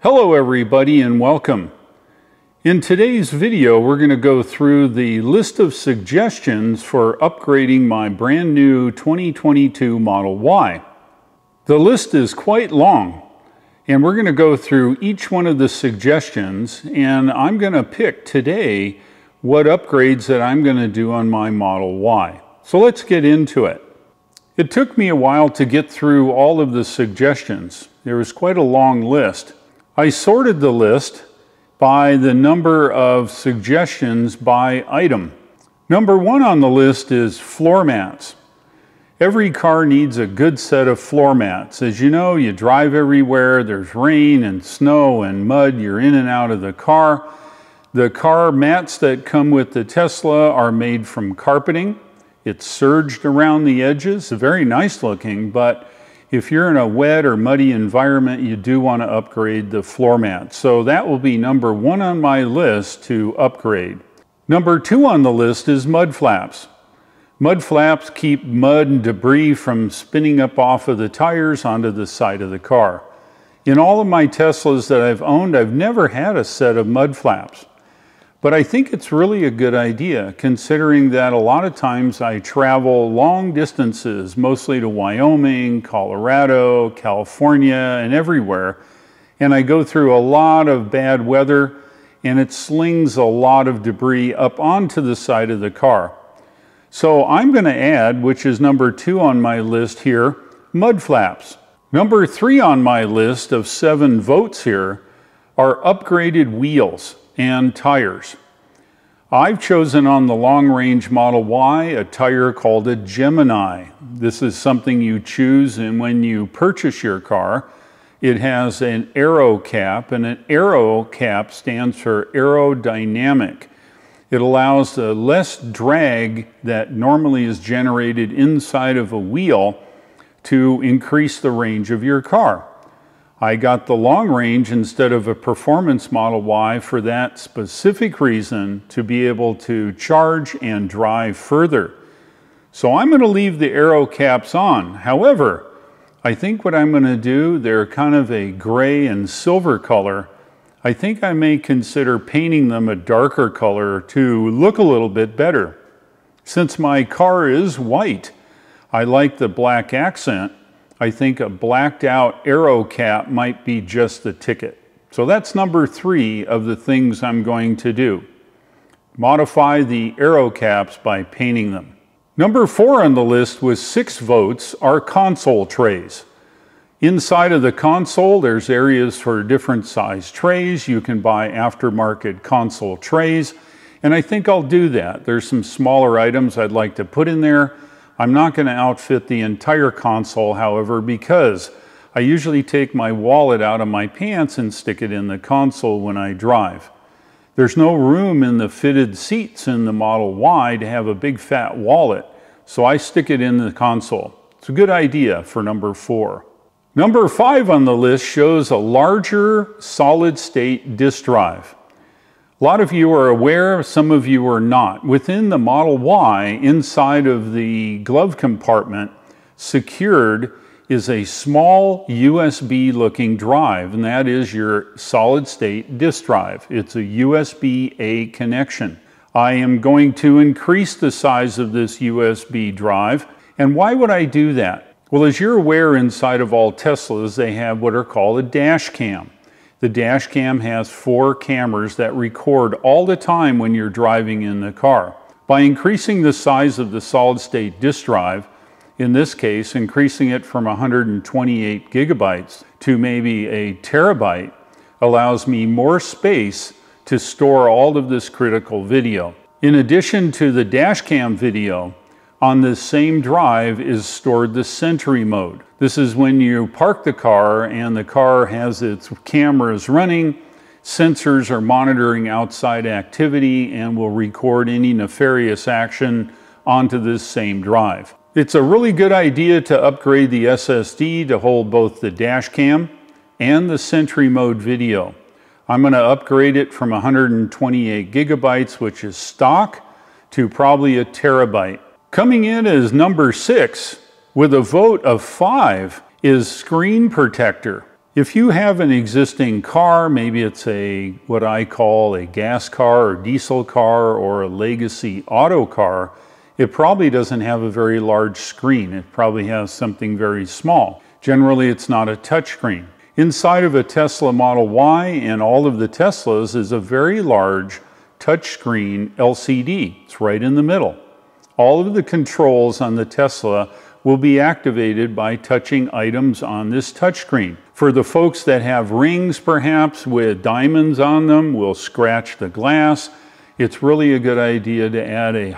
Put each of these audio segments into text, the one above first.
Hello everybody and welcome. In today's video we're going to go through the list of suggestions for upgrading my brand new 2022 Model Y. The list is quite long and we're going to go through each one of the suggestions, and I'm going to pick today what upgrades that I'm going to do on my Model Y. So let's get into it. It took me a while to get through all of the suggestions. There was quite a long list. I sorted the list by the number of suggestions by item. Number one on the list is floor mats. Every car needs a good set of floor mats. As you know, you drive everywhere, there's rain and snow and mud, you're in and out of the car. The car mats that come with the Tesla are made from carpeting. It's serged around the edges, very nice looking, but if you're in a wet or muddy environment, you do want to upgrade the floor mat. So that will be number one on my list to upgrade. Number two on the list is mud flaps. Mud flaps keep mud and debris from spinning up off of the tires onto the side of the car. In all of my Teslas that I've owned, I've never had a set of mud flaps. But I think it's really a good idea, considering that a lot of times I travel long distances, mostly to Wyoming, Colorado, California, and everywhere. And I go through a lot of bad weather, and it slings a lot of debris up onto the side of the car. So I'm going to add, which is number two on my list here, mud flaps. Number three on my list of 7 votes here are upgraded wheels and tires. I've chosen on the long-range Model Y a tire called a Gemini. This is something you choose, and when you purchase your car, it has an aero cap, and an aero cap stands for aerodynamic. It allows less drag that normally is generated inside of a wheel to increase the range of your car. I got the long range instead of a performance Model Y for that specific reason, to be able to charge and drive further. So I'm going to leave the aero caps on. However, I think what I'm going to do, they're kind of a gray and silver color. I think I may consider painting them a darker color to look a little bit better. Since my car is white, I like the black accent. I think a blacked out aero cap might be just the ticket. So that's number three of the things I'm going to do. Modify the aero caps by painting them. Number four on the list with 6 votes are console trays. Inside of the console, there's areas for different size trays. You can buy aftermarket console trays, and I think I'll do that. There's some smaller items I'd like to put in there. I'm not going to outfit the entire console, however, because I usually take my wallet out of my pants and stick it in the console when I drive. There's no room in the fitted seats in the Model Y to have a big fat wallet, so I stick it in the console. It's a good idea for number 4. Number 5 on the list shows a larger solid-state disk drive. A lot of you are aware, some of you are not. Within the Model Y, inside of the glove compartment, secured is a small USB-looking drive, and that is your solid-state disk drive. It's a USB-A connection. I am going to increase the size of this USB drive, and why would I do that? Well, as you're aware, inside of all Teslas, they have what are called a dash cam. The dash cam has 4 cameras that record all the time when you're driving in the car. By increasing the size of the solid-state disk drive, in this case increasing it from 128 gigabytes to maybe a terabyte, allows me more space to store all of this critical video. In addition to the dash cam video, on this same drive is stored the Sentry mode. This is when you park the car and the car has its cameras running, sensors are monitoring outside activity, and will record any nefarious action onto this same drive. It's a really good idea to upgrade the SSD to hold both the dash cam and the Sentry mode video. I'm going to upgrade it from 128 gigabytes, which is stock, to probably a terabyte. Coming in as number 6, with a vote of 5, is screen protector. If you have an existing car, maybe it's what I call a gas car or diesel car or a legacy auto car, it probably doesn't have a very large screen. It probably has something very small. Generally, it's not a touchscreen. Inside of a Tesla Model Y and all of the Teslas is a very large touchscreen LCD. It's right in the middle. All of the controls on the Tesla will be activated by touching items on this touchscreen. For the folks that have rings perhaps with diamonds on them, will scratch the glass. It's really a good idea to add a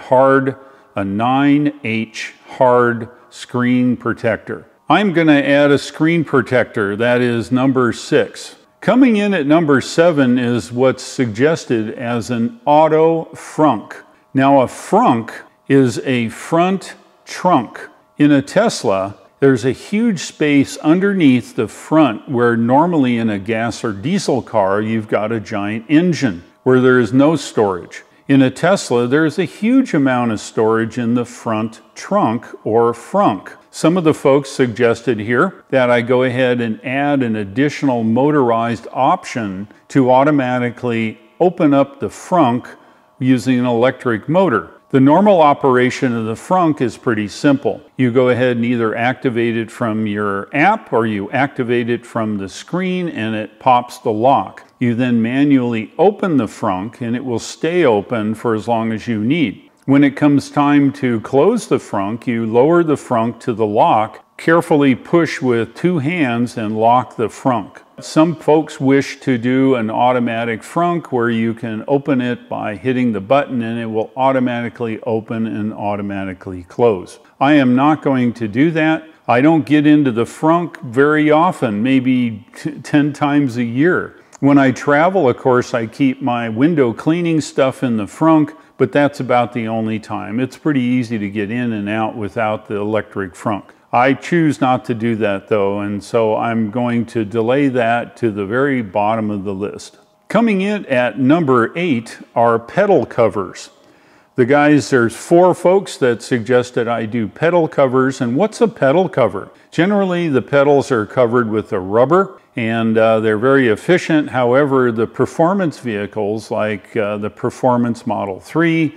9H hard screen protector. I'm going to add a screen protector, that is number 6. Coming in at number 7 is what's suggested as an auto frunk. Now a frunk is a front trunk. In a Tesla, there's a huge space underneath the front where normally in a gas or diesel car you've got a giant engine where there is no storage. In a Tesla, there's a huge amount of storage in the front trunk or frunk. Some of the folks suggested here that I go ahead and add an additional motorized option to automatically open up the frunk using an electric motor. The normal operation of the frunk is pretty simple. You go ahead and either activate it from your app or you activate it from the screen and it pops the lock. You then manually open the frunk and it will stay open for as long as you need. When it comes time to close the frunk, you lower the frunk to the lock, carefully push with 2 hands and lock the frunk. Some folks wish to do an automatic frunk where you can open it by hitting the button and it will automatically open and automatically close. I am not going to do that. I don't get into the frunk very often, maybe 10 times a year. When I travel, of course, I keep my window cleaning stuff in the frunk, but that's about the only time. It's pretty easy to get in and out without the electric frunk. I choose not to do that though, and so I'm going to delay that to the very bottom of the list. Coming in at number 8 are pedal covers. There's 4 folks that suggested I do pedal covers, and what's a pedal cover? Generally, the pedals are covered with a rubber, and they're very efficient. However, the performance vehicles like the Performance Model 3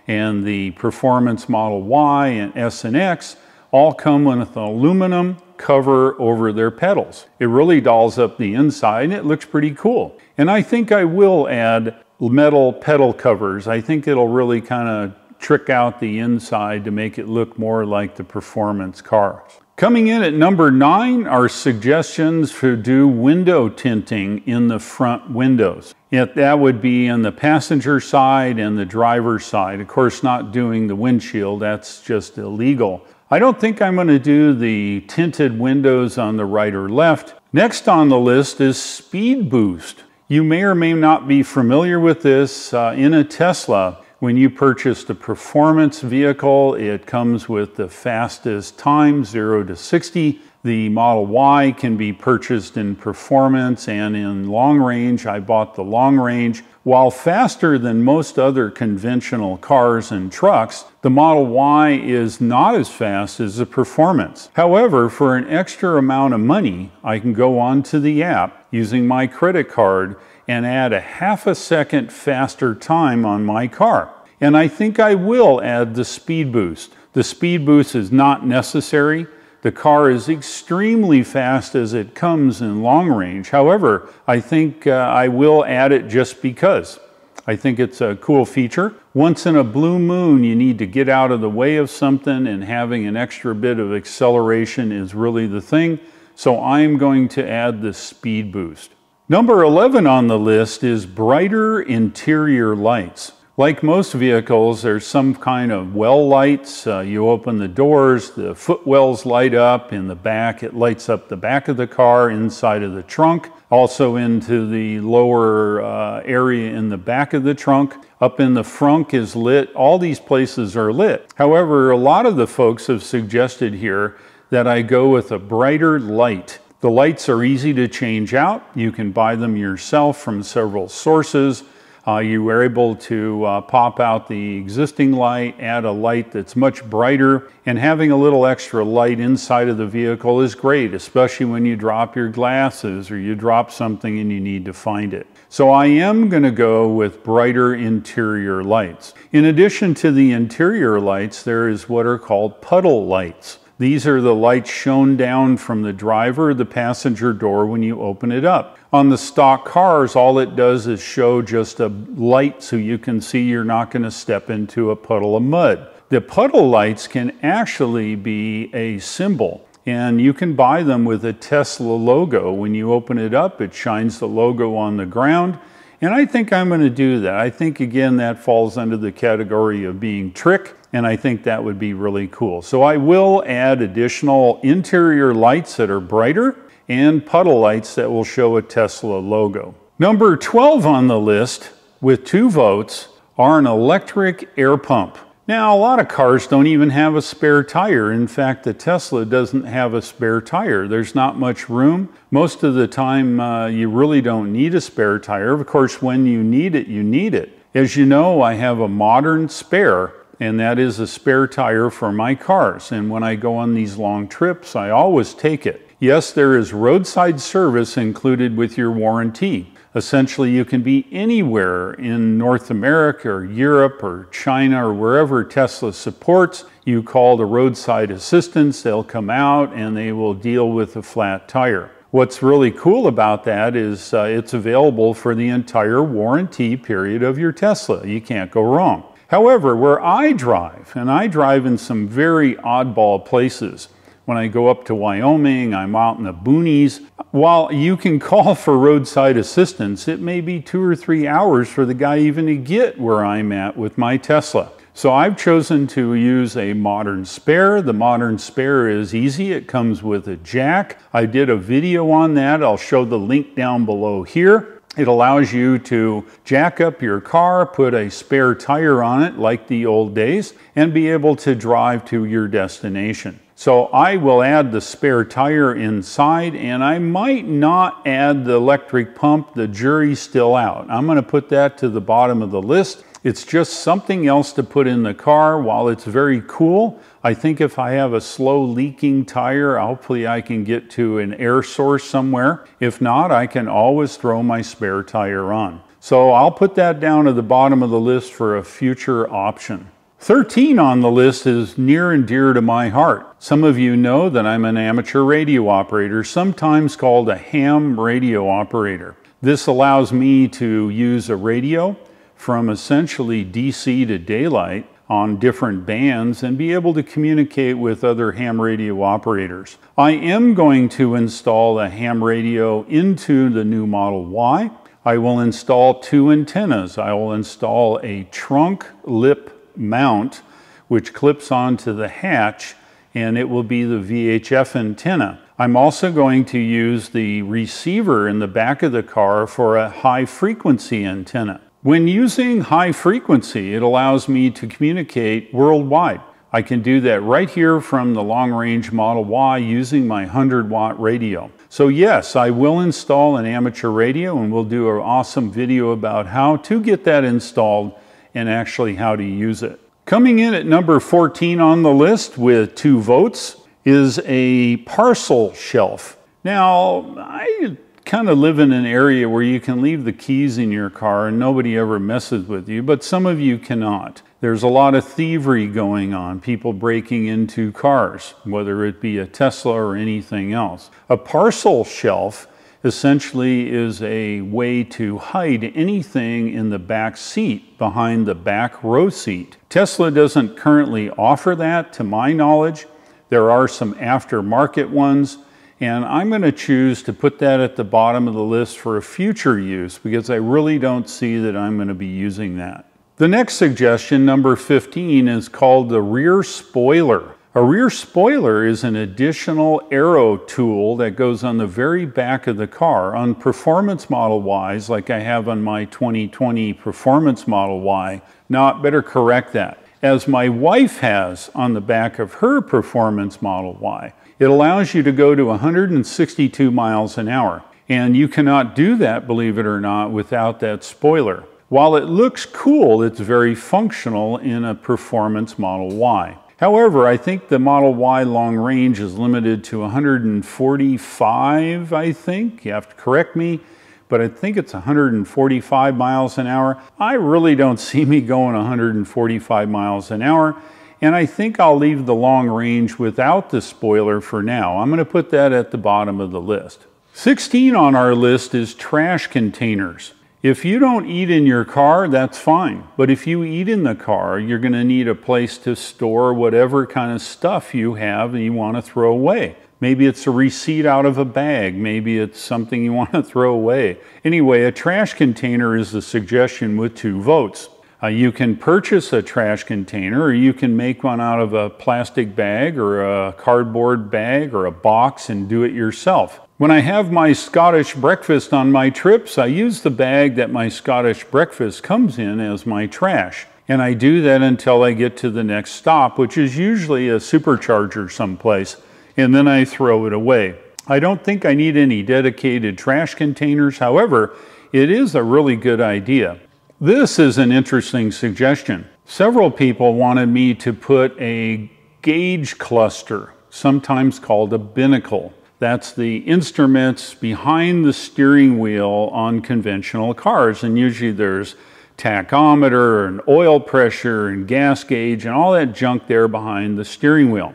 and the Performance Model Y and S and X all come with an aluminum cover over their pedals. It really dolls up the inside and it looks pretty cool. And I think I will add metal pedal covers. I think it'll really kind of trick out the inside to make it look more like the performance cars. Coming in at number 9 are suggestions to do window tinting in the front windows. That would be on the passenger side and the driver's side. Of course, not doing the windshield, that's just illegal. I don't think I'm going to do the tinted windows on the right or left. Next on the list is speed boost. You may or may not be familiar with this. In a Tesla, when you purchase the performance vehicle, it comes with the fastest time, 0 to 60. The Model Y can be purchased in performance and in long range. I bought the long range. While faster than most other conventional cars and trucks, the Model Y is not as fast as the performance. However, for an extra amount of money, I can go onto the app using my credit card and add a half a second faster time on my car. And I think I will add the speed boost. The speed boost is not necessary. The car is extremely fast as it comes in long range. However, I think I will add it just because. I think it's a cool feature. Once in a blue moon, you need to get out of the way of something, and having an extra bit of acceleration is really the thing. So I'm going to add the speed boost. Number 11 on the list is brighter interior lights. Like most vehicles, there's some kind of well lights. You open the doors, the footwells light up. In the back, it lights up the back of the car, inside of the trunk, also into the lower area in the back of the trunk. Up in the frunk is lit. All these places are lit. However, a lot of the folks have suggested here that I go with a brighter light. The lights are easy to change out. You can buy them yourself from several sources. You are able to pop out the existing light, add a light that's much brighter, and having a little extra light inside of the vehicle is great, especially when you drop your glasses or you drop something and you need to find it. So I am going to go with brighter interior lights. In addition to the interior lights, there is what are called puddle lights. These are the lights shown down from the driver or the passenger door when you open it up. On the stock cars, all it does is show just a light so you can see you're not going to step into a puddle of mud. The puddle lights can actually be a symbol, and you can buy them with a Tesla logo. When you open it up, it shines the logo on the ground, and I think I'm going to do that. I think, again, that falls under the category of being trick, and I think that would be really cool. So I will add additional interior lights that are brighter and puddle lights that will show a Tesla logo. Number 12 on the list, with 2 votes, are an electric air pump. Now, a lot of cars don't even have a spare tire. In fact, the Tesla doesn't have a spare tire. There's not much room. Most of the time, you really don't need a spare tire. Of course, when you need it, you need it. As you know, I have a modern spare, and that is a spare tire for my cars. And when I go on these long trips, I always take it. Yes, there is roadside service included with your warranty. Essentially, you can be anywhere in North America or Europe or China or wherever Tesla supports. You call the roadside assistance, they'll come out and they will deal with a flat tire. What's really cool about that is it's available for the entire warranty period of your Tesla. You can't go wrong. However, where I drive, and I drive in some very oddball places. When I go up to Wyoming, I'm out in the boonies. While you can call for roadside assistance, it may be 2 or 3 hours for the guy even to get where I'm at with my Tesla. So I've chosen to use a modern spare. The modern spare is easy. It comes with a jack. I did a video on that. I'll show the link down below here. It allows you to jack up your car, put a spare tire on it like the old days, and be able to drive to your destination. So I will add the spare tire inside, and I might not add the electric pump. The jury's still out. I'm going to put that to the bottom of the list. It's just something else to put in the car. While it's very cool, I think if I have a slow leaking tire, hopefully I can get to an air source somewhere. If not, I can always throw my spare tire on. So I'll put that down at the bottom of the list for a future option. 13 on the list is near and dear to my heart. Some of you know that I'm an amateur radio operator, sometimes called a ham radio operator. This allows me to use a radio from essentially DC to daylight on different bands and be able to communicate with other ham radio operators. I am going to install a ham radio into the new Model Y. I will install 2 antennas. I will install a trunk lip mount which clips onto the hatch, and it will be the VHF antenna. I'm also going to use the receiver in the back of the car for a high frequency antenna. When using high frequency, it allows me to communicate worldwide. I can do that right here from the long-range Model Y using my 100-watt radio. So yes, I will install an amateur radio, and we'll do an awesome video about how to get that installed and actually how to use it. Coming in at number 14 on the list with 2 votes is a parcel shelf. Now, I kind of live in an area where you can leave the keys in your car and nobody ever messes with you, but some of you cannot. There's a lot of thievery going on, people breaking into cars, whether it be a Tesla or anything else. A parcel shelf essentially is a way to hide anything in the back seat behind the back row seat. Tesla doesn't currently offer that to my knowledge. There are some aftermarket ones, and I'm going to choose to put that at the bottom of the list for a future use because I really don't see that I'm going to be using that. The next suggestion, number 15, is called the rear spoiler. A rear spoiler is an additional aero tool that goes on the very back of the car. On performance Model Ys, like I have on my 2020 performance Model Y, better correct that, as my wife has on the back of her performance Model Y. It allows you to go to 162 miles an hour. And you cannot do that, believe it or not, without that spoiler. While it looks cool, it's very functional in a performance Model Y. However, I think the Model Y long range is limited to 145, I think. You have to correct me, but I think it's 145 miles an hour. I really don't see me going 145 miles an hour, and I think I'll leave the long range without the spoiler for now. I'm going to put that at the bottom of the list. 16 on our list is trash containers. If you don't eat in your car, that's fine. But if you eat in the car, you're going to need a place to store whatever kind of stuff you have and you want to throw away. Maybe it's a receipt out of a bag. Maybe it's something you want to throw away. Anyway, a trash container is a suggestion with 2 votes. You can purchase a trash container, or you can make one out of a plastic bag or a cardboard bag or a box and do it yourself. When I have my Scottish breakfast on my trips, I use the bag that my Scottish breakfast comes in as my trash. And I do that until I get to the next stop, which is usually a supercharger someplace, and then I throw it away. I don't think I need any dedicated trash containers. However, it is a really good idea. This is an interesting suggestion. Several people wanted me to put a gauge cluster, sometimes called a binnacle. That's the instruments behind the steering wheel on conventional cars. And usually there's tachometer and oil pressure and gas gauge and all that junk there behind the steering wheel.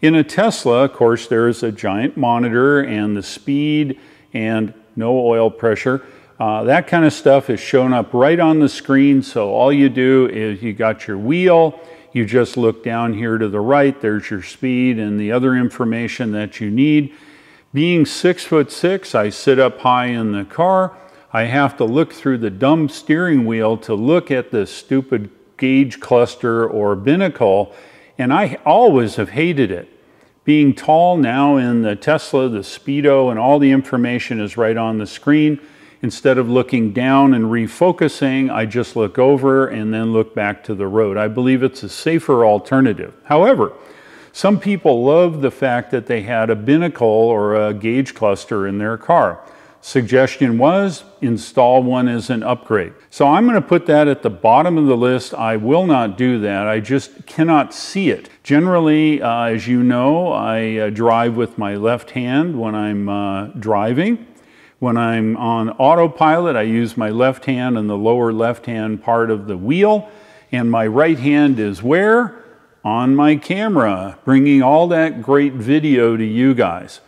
In a Tesla, of course, there's a giant monitor and the speed and no oil pressure. That kind of stuff is shown up right on the screen. So all you do is you got your wheel, you just look down here to the right, there's your speed and the other information that you need. Being 6'6", I sit up high in the car. I have to look through the dumb steering wheel to look at this stupid gauge cluster or binnacle, and I always have hated it. Being tall now in the Tesla, the Speedo, and all the information is right on the screen. Instead of looking down and refocusing, I just look over and then look back to the road. I believe it's a safer alternative. However, some people love the fact that they had a binnacle or a gauge cluster in their car. Suggestion was install one as an upgrade. So I'm going to put that at the bottom of the list. I will not do that. I just cannot see it. Generally, as you know, I drive with my left hand when I'm driving. When I'm on autopilot, I use my left hand on the lower left-hand part of the wheel, and my right hand is where? On my camera, bringing all that great video to you guys.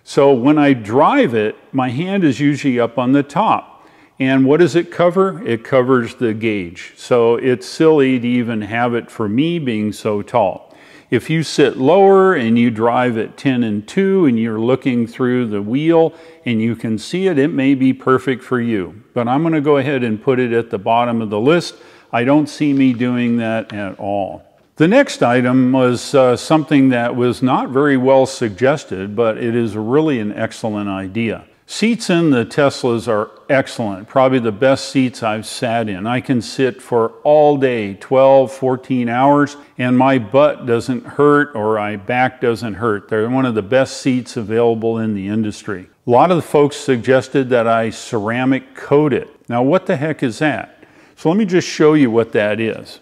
So when I drive it, my hand is usually up on the top. And what does it cover? It covers the gauge. So it's silly to even have it for me being so tall. If you sit lower and you drive at 10 and 2 and you're looking through the wheel and you can see it, it may be perfect for you. But I'm going to go ahead and put it at the bottom of the list. I don't see me doing that at all. The next item was something that was not very well suggested, but it is really an excellent idea. Seats in the Teslas are excellent, probably the best seats I've sat in. I can sit for all day, 12, 14 hours, and my butt doesn't hurt or my back doesn't hurt. They're one of the best seats available in the industry. A lot of the folks suggested that I ceramic coat it. Now, what the heck is that? So let me just show you what that is.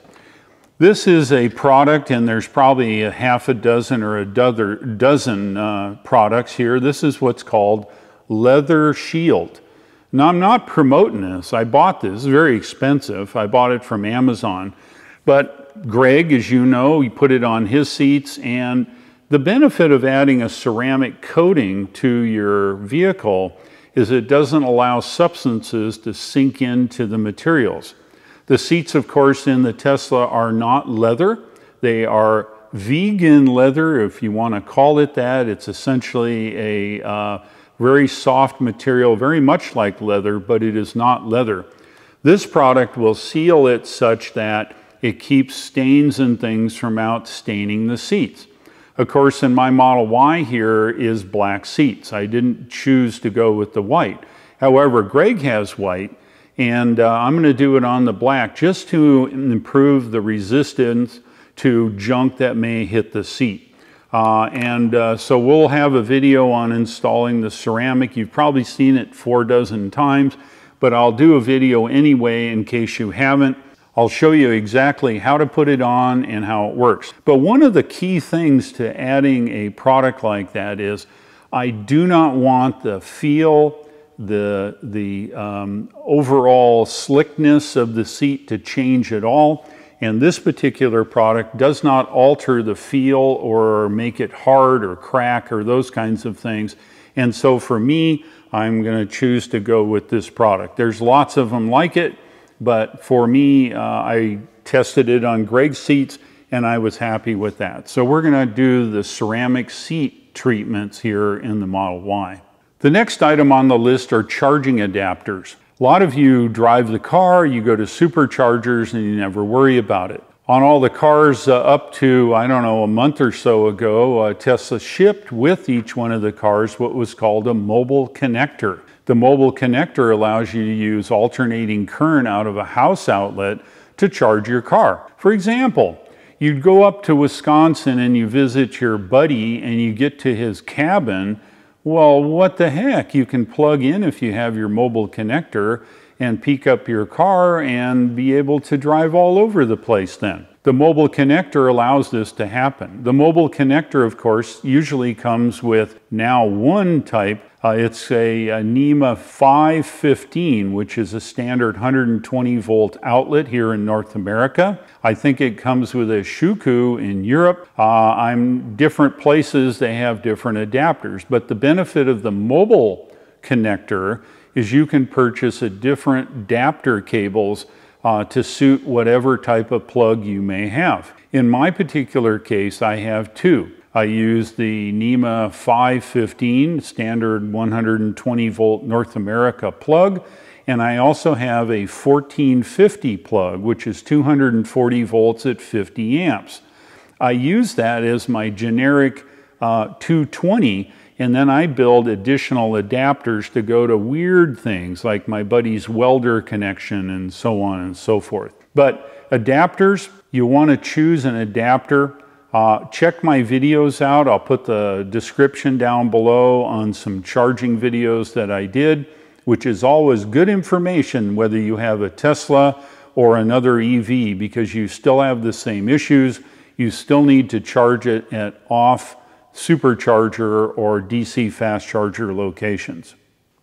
This is a product, and there's probably a half a dozen or a dozen products here. This is what's called Leather Shield. Now, I'm not promoting this. I bought this. It's very expensive. I bought it from Amazon. But Greg, as you know, he put it on his seats, and the benefit of adding a ceramic coating to your vehicle is it doesn't allow substances to sink into the materials. The seats, of course, in the Tesla are not leather. They are vegan leather, if you want to call it that. It's essentially a very soft material, very much like leather, but it is not leather. This product will seal it such that it keeps stains and things from outstaining the seats. Of course, in my Model Y here is black seats. I didn't choose to go with the white. However, Greg has white, and I'm going to do it on the black just to improve the resistance to junk that may hit the seat. So we'll have a video on installing the ceramic. You've probably seen it 4 times, but I'll do a video anyway in case you haven't. I'll show you exactly how to put it on and how it works. But one of the key things to adding a product like that is I do not want the feel, the overall slickness of the seat to change at all. And this particular product does not alter the feel or make it hard or crack or those kinds of things. And so for me, I'm going to choose to go with this product. There's lots of them like it, but for me, I tested it on Greg's seats and I was happy with that. So we're going to do the ceramic seat treatments here in the Model Y. The next item on the list are charging adapters. A lot of you drive the car, you go to superchargers and you never worry about it. On all the cars up to, I don't know, a month or so ago, Tesla shipped with each one of the cars what was called a mobile connector. The mobile connector allows you to use alternating current out of a house outlet to charge your car. For example, you'd go up to Wisconsin and you visit your buddy and you get to his cabin. Well, what the heck? You can plug in if you have your mobile connector and pick up your car and be able to drive all over the place then. The mobile connector allows this to happen. The mobile connector, of course, usually comes with now one type. It's a NEMA 515, which is a standard 120 volt outlet here in North America. I think it comes with a Shuku in Europe. Different places, they have different adapters. But the benefit of the mobile connector is you can purchase a different adapter cables to suit whatever type of plug you may have. In my particular case, I have two. I use the NEMA 515 standard 120 volt North America plug, and I also have a 1450 plug, which is 240 volts at 50 amps. I use that as my generic 220, and then I build additional adapters to go to weird things like my buddy's welder connection and so on and so forth. But adapters, you want to choose an adapter. Check my videos out. I'll put the description down below on some charging videos that I did, which is always good information whether you have a Tesla or another EV, because you still have the same issues. You still need to charge it at off supercharger or DC fast charger locations.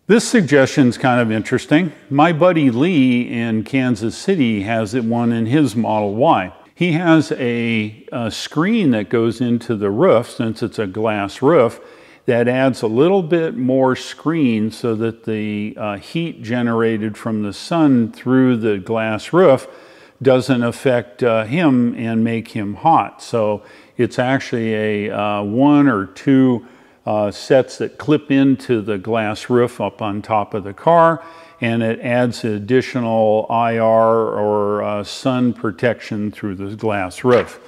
This suggestion is kind of interesting. My buddy Lee in Kansas City has one in his Model Y. He has a screen that goes into the roof, since it's a glass roof, that adds a little bit more screen so that the heat generated from the sun through the glass roof doesn't affect him and make him hot. So it's actually a 1 or 2 sets that clip into the glass roof up on top of the car, and it adds additional IR or sun protection through the glass roof.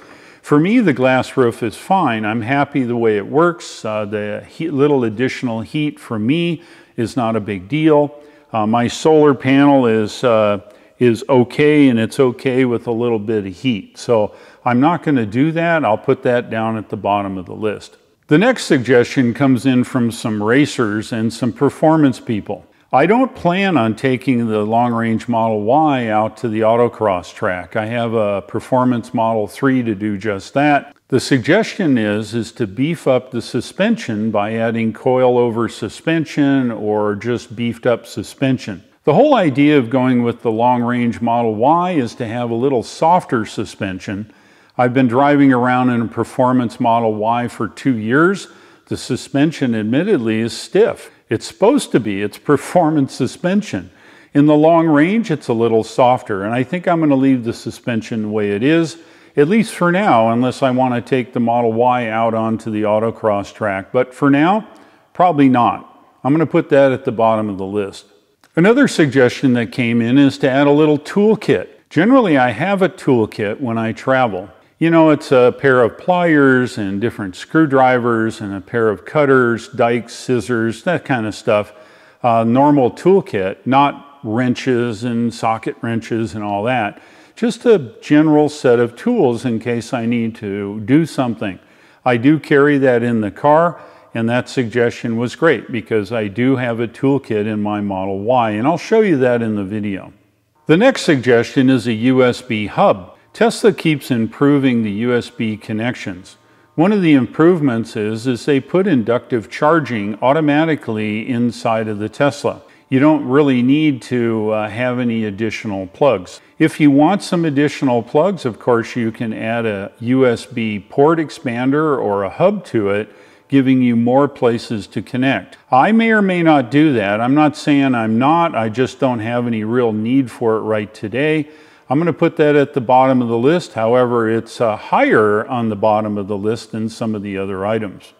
For me, the glass roof is fine. I'm happy the way it works. The little additional heat for me is not a big deal. My solar panel is okay, and it's okay with a little bit of heat. So I'm not going to do that. I'll put that down at the bottom of the list. The next suggestion comes in from some racers and some performance people. I don't plan on taking the long-range Model Y out to the autocross track. I have a performance Model 3 to do just that. The suggestion is to beef up the suspension by adding coil-over suspension or just beefed up suspension. The whole idea of going with the long-range Model Y is to have a little softer suspension. I've been driving around in a performance Model Y for 2 years. The suspension admittedly is stiff. It's supposed to be. It's performance suspension. In the long range, it's a little softer, and I think I'm going to leave the suspension the way it is, at least for now, unless I want to take the Model Y out onto the autocross track. But for now, probably not. I'm going to put that at the bottom of the list. Another suggestion that came in is to add a little toolkit. Generally, I have a toolkit when I travel. You know, it's a pair of pliers and different screwdrivers and a pair of cutters, dikes, scissors, that kind of stuff. Normal toolkit, not wrenches and socket wrenches and all that. Just a general set of tools in case I need to do something. I do carry that in the car, and that suggestion was great because I do have a toolkit in my Model Y, and I'll show you that in the video. The next suggestion is a USB hub. Tesla keeps improving the USB connections. One of the improvements is they put inductive charging automatically inside of the Tesla. You don't really need to have any additional plugs. If you want some additional plugs, of course, you can add a USB port expander or a hub to it, giving you more places to connect. I may or may not do that. I'm not saying I'm not. I just don't have any real need for it right today. I'm going to put that at the bottom of the list. However, it's higher on the bottom of the list than some of the other items.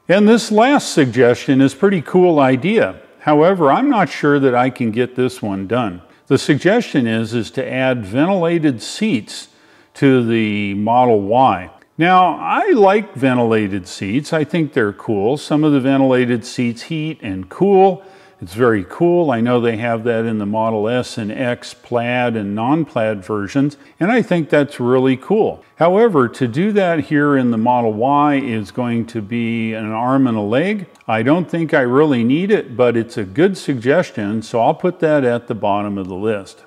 And this last suggestion is a pretty cool idea. However, I'm not sure that I can get this one done. The suggestion is to add ventilated seats to the Model Y. Now, I like ventilated seats. I think they're cool. Some of the ventilated seats heat and cool. It's very cool. I know they have that in the Model S and X plaid and non-plaid versions, and I think that's really cool. However, to do that here in the Model Y is going to be an arm and a leg. I don't think I really need it, but it's a good suggestion, so I'll put that at the bottom of the list.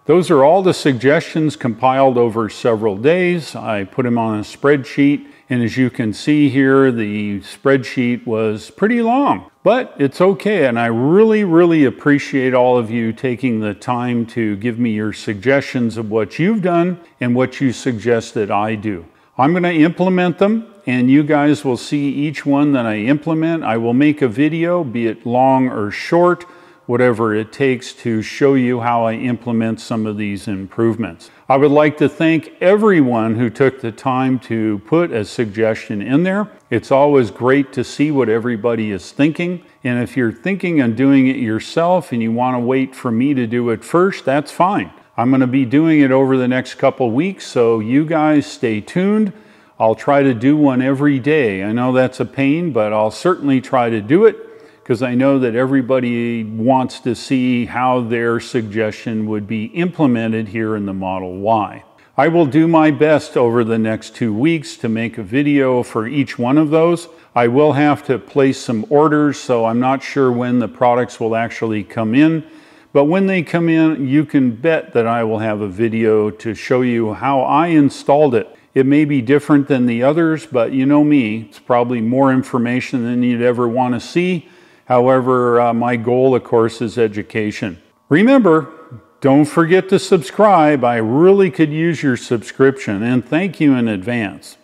Those are all the suggestions compiled over several days. I put them on a spreadsheet, and as you can see here, the spreadsheet was pretty long, but it's okay. And I really appreciate all of you taking the time to give me your suggestions of what you've done and what you suggest that I do. I'm going to implement them, and you guys will see each one that I implement. I will make a video, be it long or short, whatever it takes to show you how I implement some of these improvements. I would like to thank everyone who took the time to put a suggestion in there. It's always great to see what everybody is thinking. And if you're thinking on doing it yourself and you want to wait for me to do it first, that's fine. I'm going to be doing it over the next couple weeks, so you guys stay tuned. I'll try to do one every day. I know that's a pain, but I'll certainly try to do it, because I know that everybody wants to see how their suggestion would be implemented here in the Model Y. I will do my best over the next 2 weeks to make a video for each one of those. I will have to place some orders, so I'm not sure when the products will actually come in. But when they come in, you can bet that I will have a video to show you how I installed it. It may be different than the others, but you know me, it's probably more information than you'd ever want to see. However, my goal, of course, is education. Remember, don't forget to subscribe. I really could use your subscription, and thank you in advance.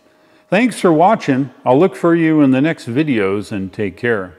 Thanks for watching. I'll look for you in the next videos, and take care.